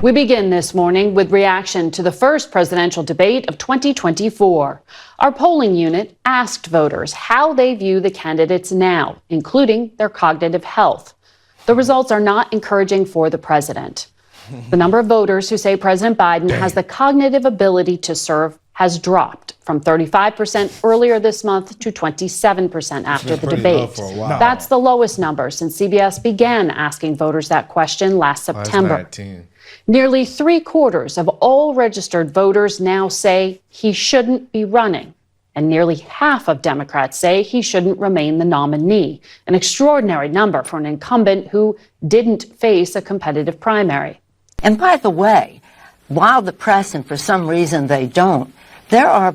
We begin this morning with reaction to the first presidential debate of 2024. Our polling unit asked voters how they view the candidates now, including their cognitive health. The results are not encouraging for the president. The number of voters who say President Biden has the cognitive ability to serve has dropped from 35% earlier this month to 27% after the debate. That's the lowest number since CBS began asking voters that question last September. Nearly 3/4 of all registered voters now say he shouldn't be running. And nearly half of Democrats say he shouldn't remain the nominee, an extraordinary number for an incumbent who didn't face a competitive primary. And by the way, while the press, and for some reason they don't, there are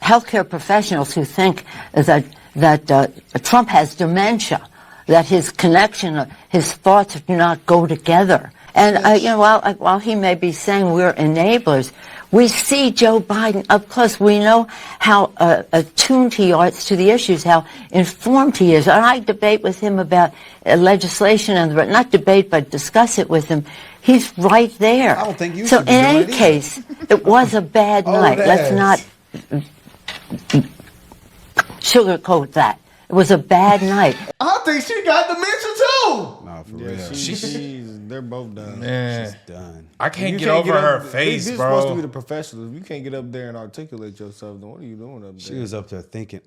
healthcare professionals who think that Trump has dementia, that his connection, his thoughts do not go together. And while he may be saying we're enablers, we see Joe Biden up close. We know how attuned he is to the issues, how informed he is. And I debate with him about legislation, and not debate, but discuss it with him. He's right there. I don't think you so should in any case, it was a bad night. Let's not sugarcoat that. It was a bad night. I think she got dementia too. No, for real. They're both done. Man. She's done. I can't get over her face, These bro. supposed to be the professionals. If you can't get up there and articulate yourself, then what are you doing up there? She was up there thinking.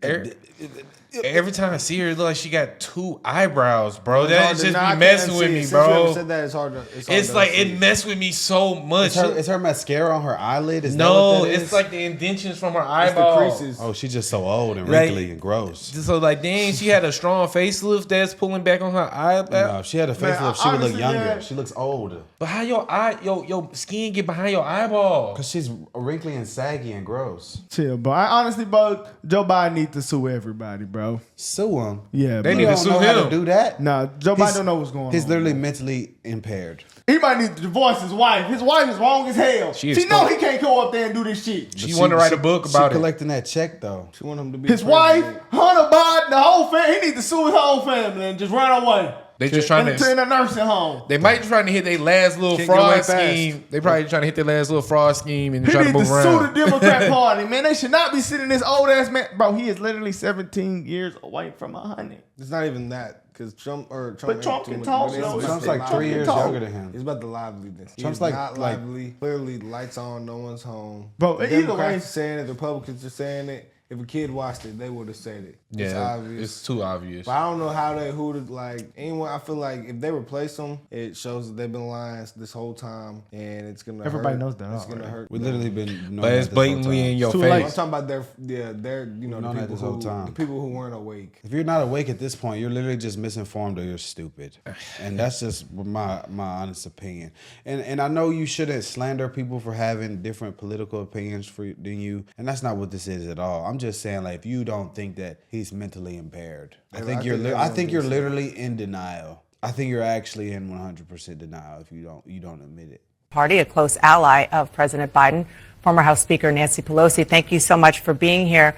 Every time I see her, it looks like she got two eyebrows, bro. It's That hard just to- be no, I can't messing see with it. me, Since you ever bro. said that, it's hard It's to like see. it messed with me so much. Is her mascara on her eyelid? Is No, that what that it's is? like the indentions from her It's the eyeball. creases. Oh, she's just so old and Like- wrinkly and gross. So like, dang, she had a strong facelift that's pulling back on her eyeball. No, if she had a Man, facelift, she would look honestly, younger. yeah. She looks older. But how your skin get behind your eyeball? Because she's wrinkly and saggy and gross. Chill, bro. Honestly, bro, Joe Biden needs to sue everybody, bro. Sue him. Yeah, They bro. need to don't sue know how him. to do that. Nah, Joe Biden don't know what's going on. He's literally mentally impaired. He might need to divorce his wife. His wife is wrong as hell. She She is know fucked. he can't go up there and do this shit. She wanted to write a book about she it. collecting that check though. She want him to be his wife, Hunter Biden, the whole family. He needs to sue his whole family and just run away. They just trying in to. a nursing home. They might trying to hit their last little Can't get away fraud fast. scheme. They probably trying to hit their last little fraud scheme and He try to needs to move sue around. the Democrat Party, man. They should not be sitting this old ass man. Bro, he is literally 17 years away from 100. It's not even that, because Trump But Trump can talk, though. Trump's like 3 years talk. younger than him. It's about the liveliness. Trump's He's like- not like- lively. Clearly, lights on, no one's home. Bro, the either way- Democrats are saying it, the Republicans are saying it. If a kid watched it, they would have said it. It's Yeah, obvious. it's too obvious. But I don't know how who to, like, anyone. I feel like if they replace them, it shows that they've been lying this whole time, and it's gonna Everybody hurt. knows that It's already. gonna hurt. We literally been knowing But it's that this whole blatantly time. in your Too face. late. I'm talking about their known the that people this whole who, time. the people who weren't awake. If you're not awake at this point, you're literally just misinformed or you're stupid. And that's just my honest opinion. And I know you shouldn't slander people for having different political opinions than you. And that's not what this is at all. I'm just saying, like, if you don't think that he's mentally impaired, I think you're literally in denial. I think you're actually in 100% denial if you don't admit it. Party, a close ally of President Biden, former House Speaker Nancy Pelosi. Thank you so much for being here.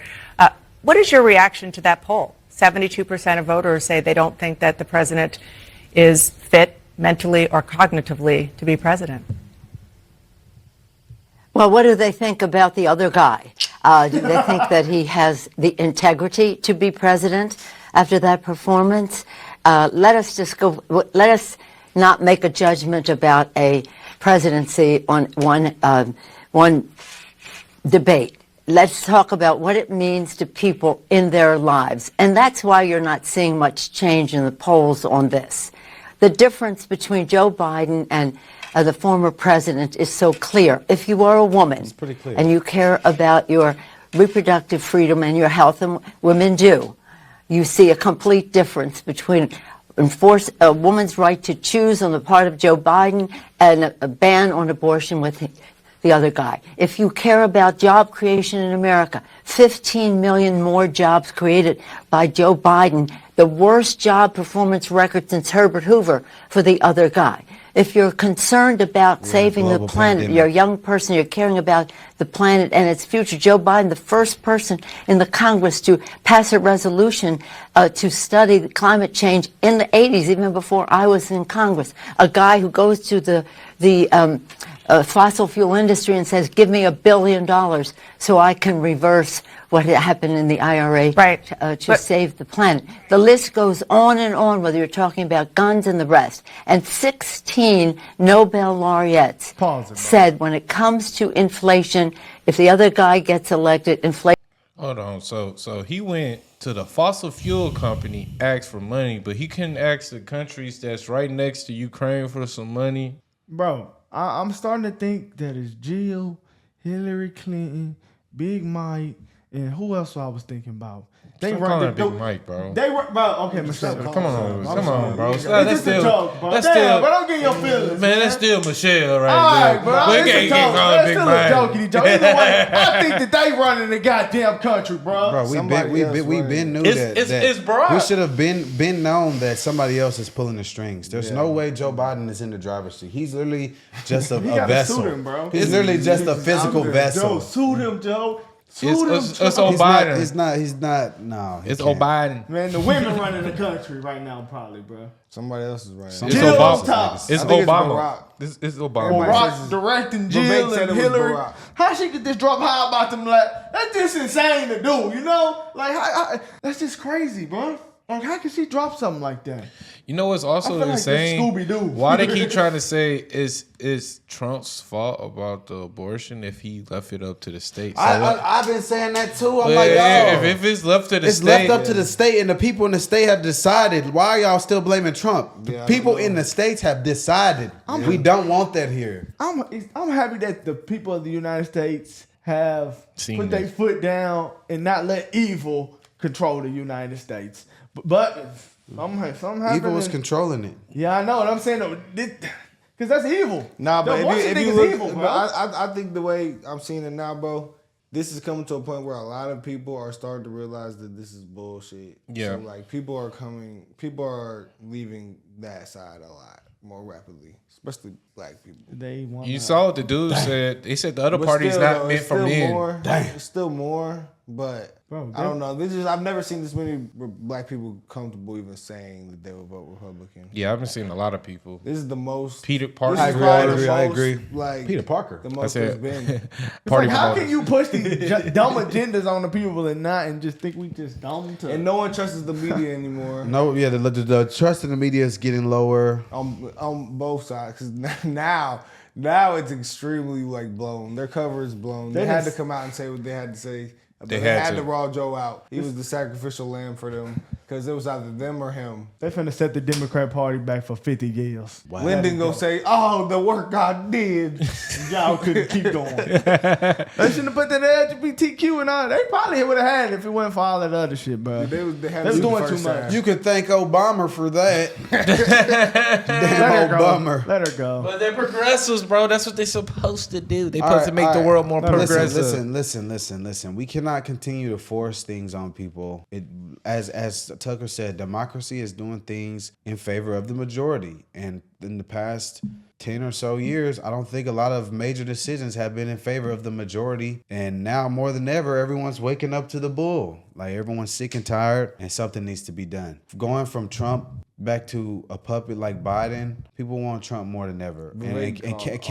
What is your reaction to that poll? 72% of voters say they don't think that the president is fit mentally or cognitively to be president. Well, what do they think about the other guy? Do they think that he has the integrity to be president after that performance? Let us not make a judgment about a presidency on one debate. Let's talk about what it means to people in their lives. And that's why you're not seeing much change in the polls on this. The difference between Joe Biden and the former president is so clear. If you are a woman pretty clear. and you care about your reproductive freedom and your health, and women do, you see a complete difference between enforce a woman's right to choose on the part of Joe Biden and a ban on abortion with the other guy. If you care about job creation in America, 15 million more jobs created by Joe Biden, the worst job performance record since Herbert Hoover for the other guy. If you're concerned about saving the planet, pandemic. you're a young person, you're caring about the planet and its future, Joe Biden, the first person in the Congress to pass a resolution to study climate change in the 80s, even before I was in Congress. A guy who goes to the fossil fuel industry and says, give me $1 billion so I can reverse what happened in the IRA Right. to save the planet. The list goes on and on, whether you're talking about guns and the rest. And 16 Nobel laureates said when it comes to inflation, if the other guy gets elected, inflation. Hold on. So he went to the fossil fuel company, asked for money, but he couldn't ask the countries that's right next to Ukraine for some money. Bro, I'm starting to think that it's Jill, Hillary Clinton, Big Mike, and who else I was thinking about? Stop calling Big Mike, bro. They were, bro. Okay, Michelle. Come on, bro. It's just a joke, bro. Damn, but don't get your feelings. Man, that's still Michelle right All there. right, bro. We It's a can't joke. get calling That's Big still Mike. a jokey joke. Either way, I think that they running the goddamn country, bro. Bro, we've been knew that It's broad. we should have been known that somebody else is pulling the strings. There's no way Joe Biden is in the driver's seat. He's literally just a gotta vessel. suit him, bro. He's literally just a physical Joe, vessel. suit him, Joe. It's Joe. Biden. He's not. No, he It's can't. Biden. Man, the women running the country right now, probably, bro. Somebody else is right. It's Jill Obama. top. It's I think it's Obama. Barack. It's Obama. Barack directing Jill said and it was Hillary. Barack. How she could just drop high about them? Like, that's just insane to do, you know? Like, that's just crazy, bro. Like, how could she drop something like that? You know what's also I feel like this insane? Scooby-Doo. Why they keep trying to say is Trump's fault about the abortion if he left it up to the states? I've been saying that too. I'm Well, like, yeah, yo, if it's left to the it's state, left up to the state, and the people in the state have decided. Why are y'all still blaming Trump? The Yeah, I people know. in the states have decided. We don't want that here. I'm happy that the people of the United States have Seen put that. their foot down and not let evil control the United States. But something happened. Evil was controlling it. Yeah, I know what I'm saying. Because that's evil. Nah, but The abortion if thing you is look, evil, bro. but I think the way I'm seeing it now, bro, this is coming to a point where a lot of people are starting to realize that this is bullshit. Yeah. So like people are leaving that side a lot more rapidly, especially black people. They want you saw what the dude said. They said the other But party's still, not though, meant it's for still men. more. It's still more, but Bro, I don't know. I've never seen this many black people comfortable even saying that they would vote Republican. Yeah, I've been seeing a lot of people. This is the most. Peter This Parker. is probably the I most, agree. Like Peter Parker. the I most there's said been. party Like, how promoters. can you push these dumb agendas on the people and just think we just dumb to? And no one trusts the media anymore. No, yeah, the trust in the media is getting lower. On both sides, because now it's extremely like blown. Their cover is blown. They had to come out and say what they had to say. They They had had to. to raw Joe out. He was the sacrificial lamb for them because it was either them or him. They finna set the Democrat Party back for 50 years. Lyndon go say, "Oh, the work God did." Y'all couldn't keep going. They shouldn't have put that LGBTQ and all. They probably would have had it if it wasn't for all that other shit, bro. They had They was to do doing the first too much. time. You could thank Obama for that. Let Damn her go. Obama. Let her go. But they're progressives, bro. That's what they're supposed to do. They're All supposed right, to make all the right. world more No, progressive. Listen. We cannot continue to force things on people. As Tucker said, democracy is doing things in favor of the majority. And in the past 10 or so years, I don't think a lot of major decisions have been in favor of the majority. And now more than ever, everyone's waking up to the bull. Like everyone's sick and tired, and something needs to be done. Going from Trump back to a puppet like Biden, people want Trump more than ever. And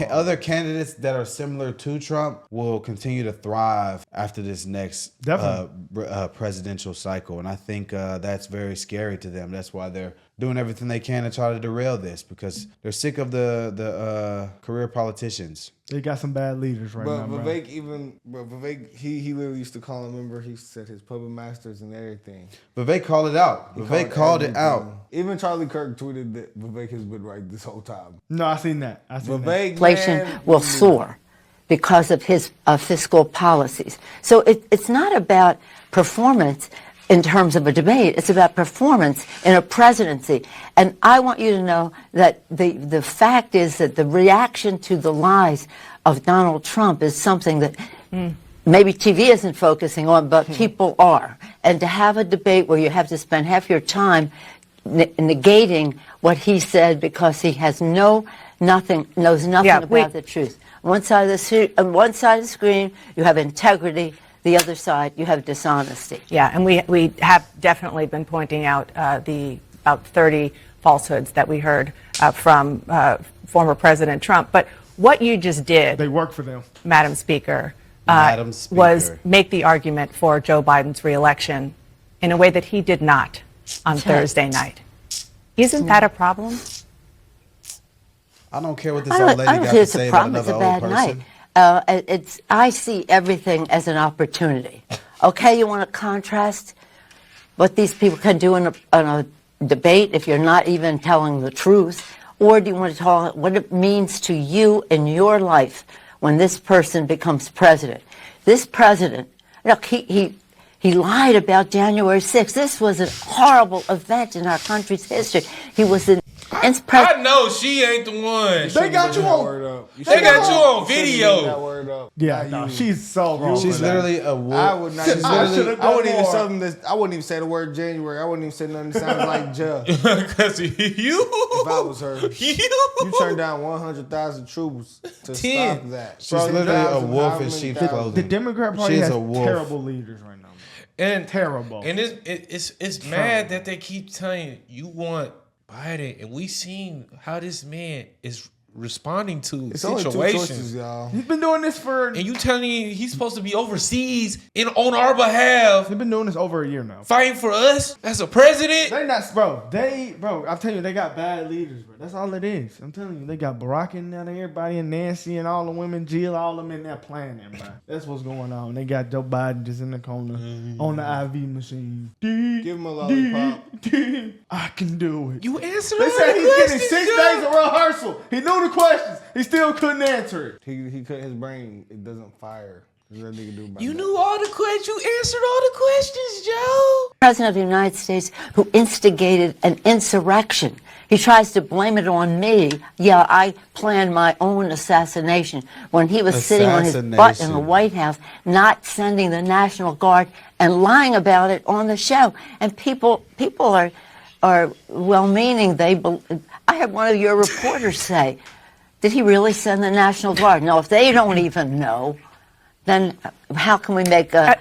other candidates that are similar to Trump will continue to thrive after this next presidential cycle. And I think that's very scary to them. That's why they're doing everything they can to try to derail this, because they're sick of the career politicians. They got some bad leaders right now, But bro. Vivek, he literally used to call him. Remember, he said his puppet masters and everything. Vivek called it out. Vivek called it out. Even Charlie Kirk tweeted that Vivek has been right this whole time. No, I seen that. Vivek, Inflation man, will soar because of his fiscal policies. So it's not about performance. in terms of a debate. It's about performance in a presidency. And I want you to know that the fact is that the reaction to the lies of Donald Trump is something that maybe TV isn't focusing on, but people are. And to have a debate where you have to spend half your time negating what he said because he has knows nothing about the truth. One side of the screen, you have integrity. The other side, you have dishonesty. Yeah, and we have definitely been pointing out the about 30 falsehoods that we heard from former President Trump. But what you just did, They work for them. Madam Speaker, Madam Speaker. was make the argument for Joe Biden's reelection in a way that he did not on Thursday night. Isn't that a problem? I don't care what this old lady got to say about another old person. I see everything as an opportunity. Okay, you want to contrast what these people can do in a debate if you're not even telling the truth, or do you want to talk what it means to you in your life when this person becomes president? This president, look, he lied about January 6th. This was a horrible event in our country's history. He was an I know she ain't the one. They got you on. They got you on video. Yeah, no, she's so wrong. She's literally a wolf. I would not. I should've done I wouldn't even more. say this. I wouldn't even say the word January. I wouldn't even say nothing that sounds like Juh. Because you. If I was her, You turned down 100,000 troops to 10. stop that. She's literally a 10,000, wolf how in many sheep's thousand? clothing. The Democrat Party She's has a wolf. terrible leaders right now. Man. And Terrible. And it's mad that they keep telling you want Biden, and we seen how this man is responding to It's only two situations. choices, y'all. He's been doing this for. And you telling me he's supposed to be overseas and on our behalf They've been doing this over a year now. fighting for us as a president? They not, bro. I'm telling you, they got bad leaders, bro. That's all it is. I'm telling you, they got Barack in there, everybody, and Nancy, and all the women, Jill, all of them in there planning, bro. That's what's going on. They got Joe Biden just in the corner on the IV machine. Give him a lollipop. I can do it. You answered They all said the he's getting questions, 6 Joe. days of rehearsal. He knew the questions. He still couldn't answer it. He cut his brain. It doesn't fire. There's nothing he can do about You that. knew all the questions. You answered all the questions, Joe. President of the United States who instigated an insurrection. He tries to blame it on me. Yeah, I planned my own assassination when he was sitting on his butt in the White House, not sending the National Guard and lying about it on the show. And people are well-meaning. I had one of your reporters say, did he really send the National Guard? No, if they don't even know, then how can we make a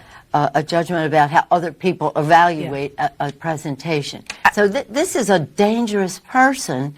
judgment about how other people evaluate a presentation? So this is a dangerous person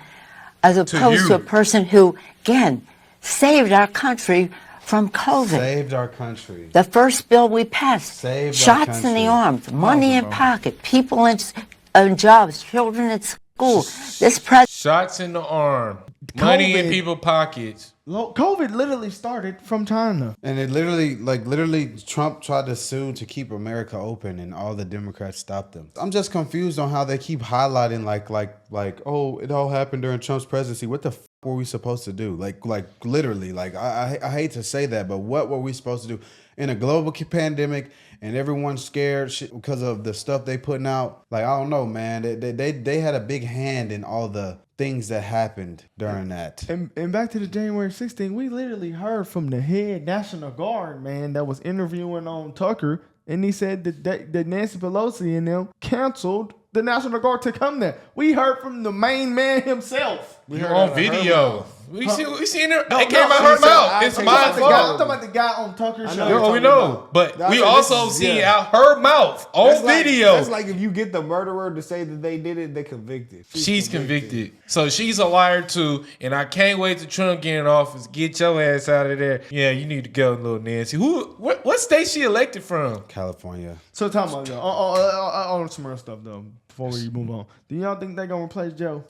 as opposed to a person who, again, saved our country from COVID. Saved our country. The first bill we passed, Saved our shots in country. the arms, money in pocket, people in jobs, children at school. This president. Shots in the arm, money in COVID. people's pockets. COVID literally started from China. And it literally, Trump tried to sue to keep America open, and all the Democrats stopped them. I'm just confused on how they keep highlighting like, oh, it all happened during Trump's presidency. What the f were we supposed to do? Like literally, like I hate to say that, but what were we supposed to do in a global pandemic? And everyone's scared because of the stuff they putting out. Like, I don't know, man. They had a big hand in all the things that happened during that. And back to the January 16th, we literally heard from the head National Guard man that was interviewing on Tucker, and he said that Nancy Pelosi and them canceled the National Guard to come there. We heard from the main man himself. We You're heard on out of her video. mouth. We seen it. No, It came no, out her she said, mouth. I It's take my it I'm back. fault. talking about the guy on Tucker's I show. know. Oh, we talking know, about. but That's we like also this is- see yeah. out her mouth on That's like- video. That's like if you get the murderer to say that they did it, they convicted. She's convicted. So she's a liar too, and I can't wait till Trump get in office. Get your ass out of there. Yeah, you need to go, little Nancy. What state she elected from? California. So talking about though, on some real stuff though. Before we move on, do y'all think they're gonna replace Joe?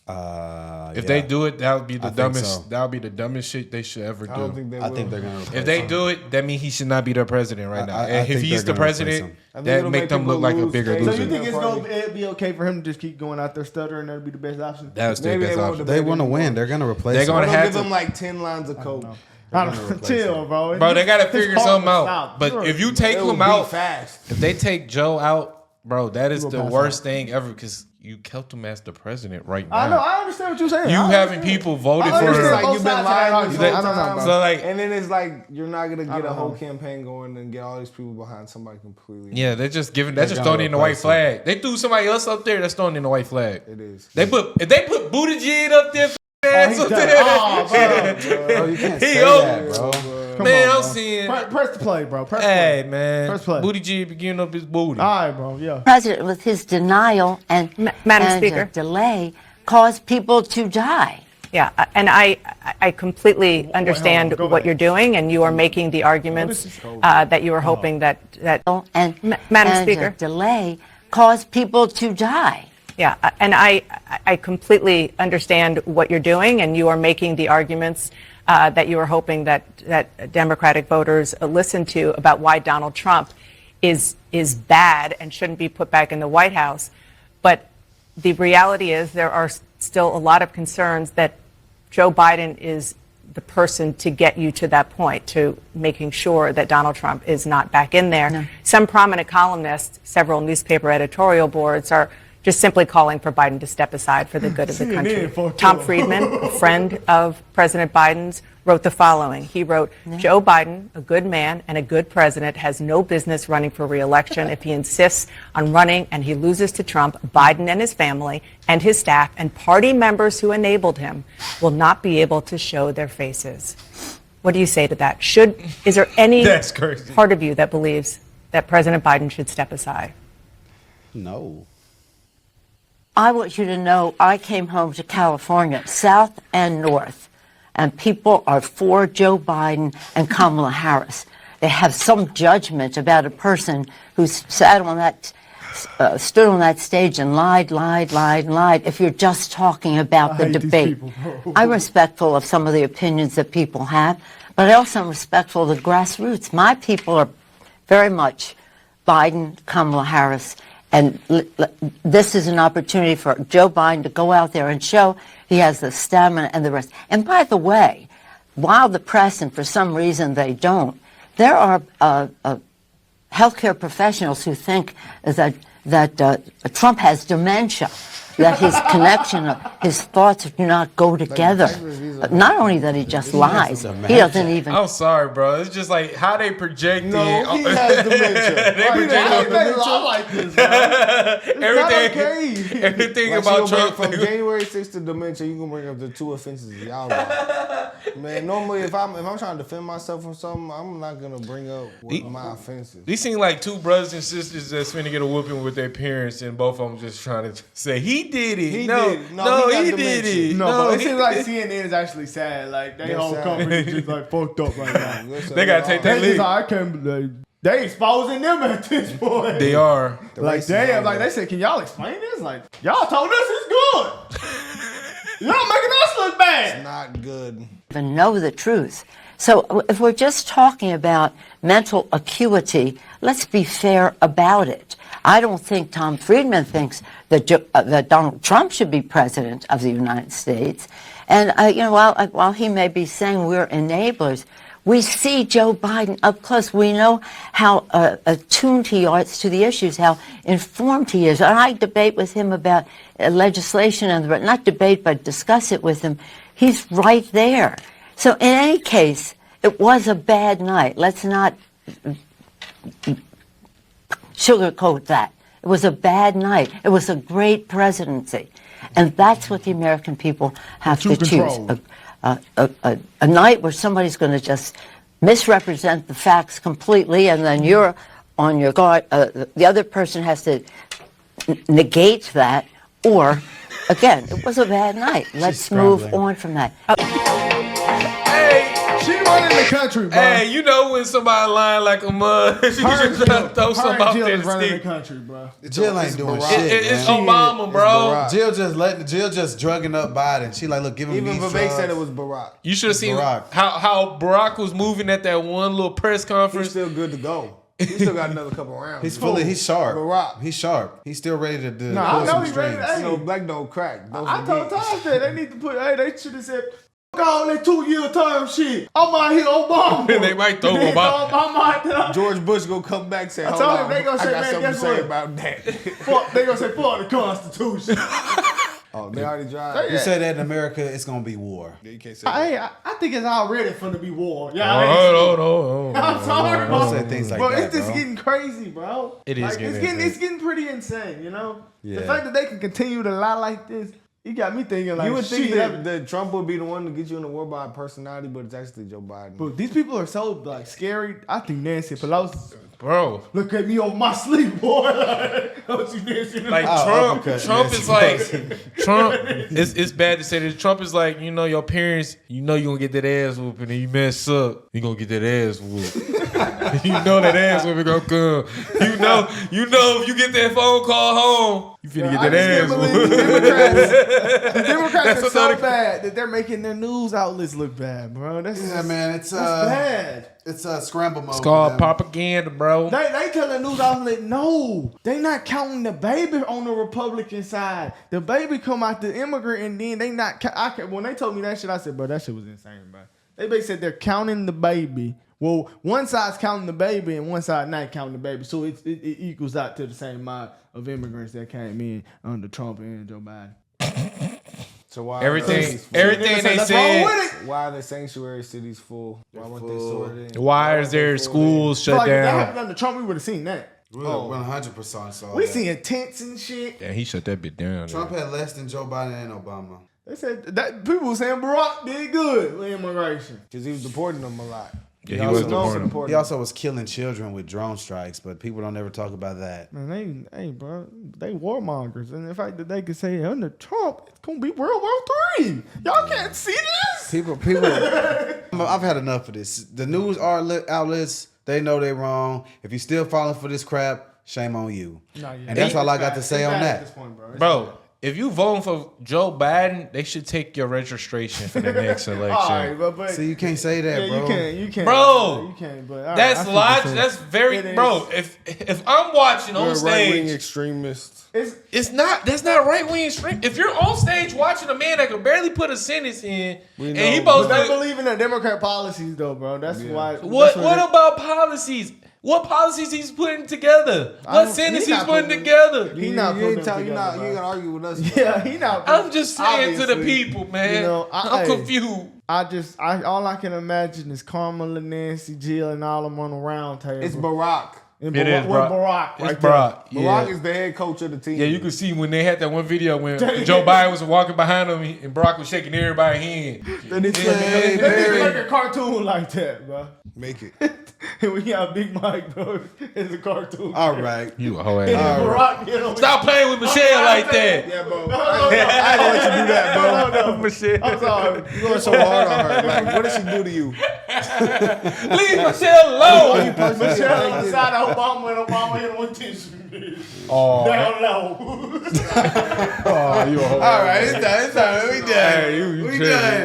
If they do it, that would be the I think dumbest. so. That would be the dumbest shit they should ever I don't do. think they I will. think they're gonna. If they do it, that means he should not be their president right now. I And if think he's they're the gonna replace president, him. I think that it'll make make them people look like a lose bigger faith. So loser. you think it's Party. gonna it'd be okay for him to just keep going out there stuttering? That'd be the best option. That's their Maybe best they won't option. They want to win. They're gonna replace. They're gonna him. They'll have give to- them like 10 lines of coke. I don't know. Chill, bro. Bro, they got to It's figure hard something to out. stop. But Sure. if you take It'll him be out, fast. if they take Joe out Bro, that is He the will pass worst out. thing ever because you kept him as the president right now. I know. I understand what you're saying. You I having understand. people voted I for understand him. Like both you've been sides of that lying argument. this whole I don't know, time. bro. So, like- and then it's like you're not gonna get a don't whole know. campaign going and get all these people behind somebody completely. Yeah, they're just throwing gonna in the white replace him. flag. They threw somebody else up there that's throwing in the white flag. It is. If they put Buttigieg up there, he's up done. there. Oh, Bro, you can't He say old. that, bro. Come Man, on, I'm bro. seeing. Press the play, bro. Press Hey, play. man. Press play. Buttigieg be giving up his booty. All right, bro. Yeah. President, with his denial and, Madam and Speaker. delay, caused people to die. Yeah, and I completely understand Go what ahead. you're doing, and you are making the arguments that you are hoping that And, Madam and Speaker. delay caused people to die. Yeah, and I completely understand what you're doing, and you are making the arguments that you are hoping that Democratic voters listen to about why Donald Trump is bad and shouldn't be put back in the White House. But the reality is there are still a lot of concerns that Joe Biden is the person to get you to that point, to making sure that Donald Trump is not back in there. No. Some prominent columnists, several newspaper editorial boards are just simply calling for Biden to step aside for the good of the CNN country. fucked Tom up. Friedman, a friend of President Biden's, wrote the following. He wrote, Joe Biden, a good man and a good president, has no business running for re-election. If he insists on running and he loses to Trump, Biden and his family and his staff and party members who enabled him will not be able to show their faces. What do you say to that? Is there any That's crazy. part of you that believes that President Biden should step aside? No. I want you to know I came home to California, South and North, and people are for Joe Biden and Kamala Harris. They have some judgment about a person who sat on that, stood on that stage and lied. If you're just talking about the hate these debate, people, bro. I'm respectful of some of the opinions that people have, but I also am respectful of the grassroots. My people are very much Biden, Kamala Harris. And this is an opportunity for Joe Biden to go out there and show he has the stamina and the rest. And by the way, while the press, and for some reason they don't, there are healthcare professionals who think that Trump has dementia, that his connection, his thoughts do not go together. Not only that he just lies, he doesn't even. I'm sorry, bro. It's just like how they project No, it. he has dementia. They project like this, bro. everything Like, about she gonna Trump. bring- from January 6th to dementia, you can bring up the two offenses y'all got. Man, normally if I'm trying to defend myself from something, I'm not gonna bring up my offenses. These seem like two brothers and sisters that's finna get a whooping with their parents, and both of them just trying to say he did it. He no, did it. No, no, he got he did dementia. it. No, but it he seems like did it. CNN is actually sad. Like, they They're whole sad. company is just like fucked up right now. Listen, They gotta take They that just lead. like, I can't believe they exposing them at this point. They are. Like, racism damn, out like there. they said, can y'all explain this? Like, y'all told us it's good. Y'all making us look bad. not good. Even know the truth. So if we're just talking about mental acuity, let's be fair about it. I don't think Tom Friedman thinks that that Donald Trump should be president of the United States. And while he may be saying we're enablers, we see Joe Biden up close. We know how attuned he is to the issues, how informed he is. And I debate with him about legislation, and not debate, but discuss it with him. He's right there. So in any case, it was a bad night. Let's not sugarcoat that. It was a bad night. It was a great presidency. And that's what the American people have to choose. A night where somebody's going to just misrepresent the facts completely, and then you're on your guard. The other person has to negate that. Or, again, it was a bad night. Let's move scrambling. on from that. She running the country, bro. Hey, you know when somebody lying like a mud, you just try to throw something out there is to running the stick. country, bro. Jill ain't doing Barack. shit, It's man. Obama, bro. Barack. Jill just drugging up Biden. She like, look, give him Even these Vivek drugs. said it was Barack. You should have seen Barack. how Barack was moving at that one little press He's conference. still good to go. He still got another couple rounds. He's sharp. Barack. He's sharp. He's still ready to do I pull know some he's ready strings. to- You know, black don't crack. Those I are told geeks. Taj that they need to put. Hey, they should have said all that 2-year term shit. I'm out here Obama. They might throw Obama. I'm out there. George Bush gonna come back and say, hold told him on, they gonna say, I got man, something to guess say what? about that. They gonna say, fuck the Constitution. Oh, they already drive. You say that in America, it's gonna be war. You can't say that. I think it's already finna be war. Oh, no. I'm sorry, bro. Don't say things like bro, that, it's just bro. getting crazy, bro. It is getting it's getting pretty insane, you know? Yeah. The fact that they can continue to lie like this, it got me thinking like, You would think shit. that Trump would be the one to get you in the war by personality, but it's actually Joe Biden. But these people are so like scary. I think Nancy Pelosi. Bro. Look at me on my sleep, boy. Don't you Nancy? Like Trump is like Trump. It's bad to say this. Trump is like, you know, your parents. You know you gonna get that ass whooping, and you mess up, you gonna get that ass whooped. You know that ass whooping gonna come. You know if you get that phone call home, you finna get that ass whooped. The Democrats are so bad that they're making their news outlets look bad, bro. That's man, it's bad. It's a scramble mode. It's called propaganda, bro. They tell the news outlet, no, they not counting the baby on the Republican side. The baby come out the immigrant, and then they not. When they told me that shit, I said, bro, that shit was insane, bro. They basically said they're counting the baby. Well, one side's counting the baby, and one side not counting the baby, so it equals out to the same amount of immigrants that came in under Trump and Joe Biden. So why Everything they said. Why are the sanctuary cities full? Why weren't they sorted in? Why is their schools shut Like, if that down? happened under Trump, we would have seen that. We're 100% saw We that. seeing tents and shit. Yeah, he shut that bit down. Trump had less than Joe Biden and Obama. They said that people were saying Barack did good with immigration. Because he was deporting them a lot. Yeah, he was also deporting them. He also was killing children with drone strikes, but people don't ever talk about that. Man, they warmongers, and the fact that they could say under Trump it's gonna be World War III. Y'all can't see this. People. I've had enough of this. The news outlets, they know they're wrong. If you're still falling for this crap, shame on you. And that's all I got to say on that. Bro, if you voting for Joe Biden, they should take your registration for the next election. All right, but See, you can't say that, bro. You can't, Bro, you can't. But all that's right, I see logic. what you're That's very It bro. If I'm watching on You're a right-wing stage, extremist. it's not. That's not right wing extreme. If you're on stage watching a man that can barely put a sentence in, and he But supposed they to. believe in the Democrat policies, though, bro. That's why. What about policies? What policies he's putting together? What sentence he's putting together? He not putting them You together, ain't bro. gonna argue with us. Yeah, he not. I'm just saying to the Obviously. people, man. You know, I'm confused. All I can imagine is Kamala, Nancy, Jill, and all them on the round table. It's Barack. And It is Barack. Barack. Right It's there. Barack. Barack Yeah. is the head coach of the team. Yeah, you could see when they had that one video when Joe Biden was walking behind him and Barack was shaking everybody's hand. They just make a cartoon like that, bro. Make it. And we got Big Mike, bro. It's a cartoon. All right. You a whole And ass. Barack, you know, Stop playing with Michelle like that. Yeah, bro. No, I didn't let you do that, bro. no. I'm sorry. You going so hard on her. Like, what did she do to you? Leave Michelle alone. Michelle on the side of Obama and Obama hit him with tissue. Oh, Down low. you a whole All right, it's done. We done. Hey, you we tripping. done.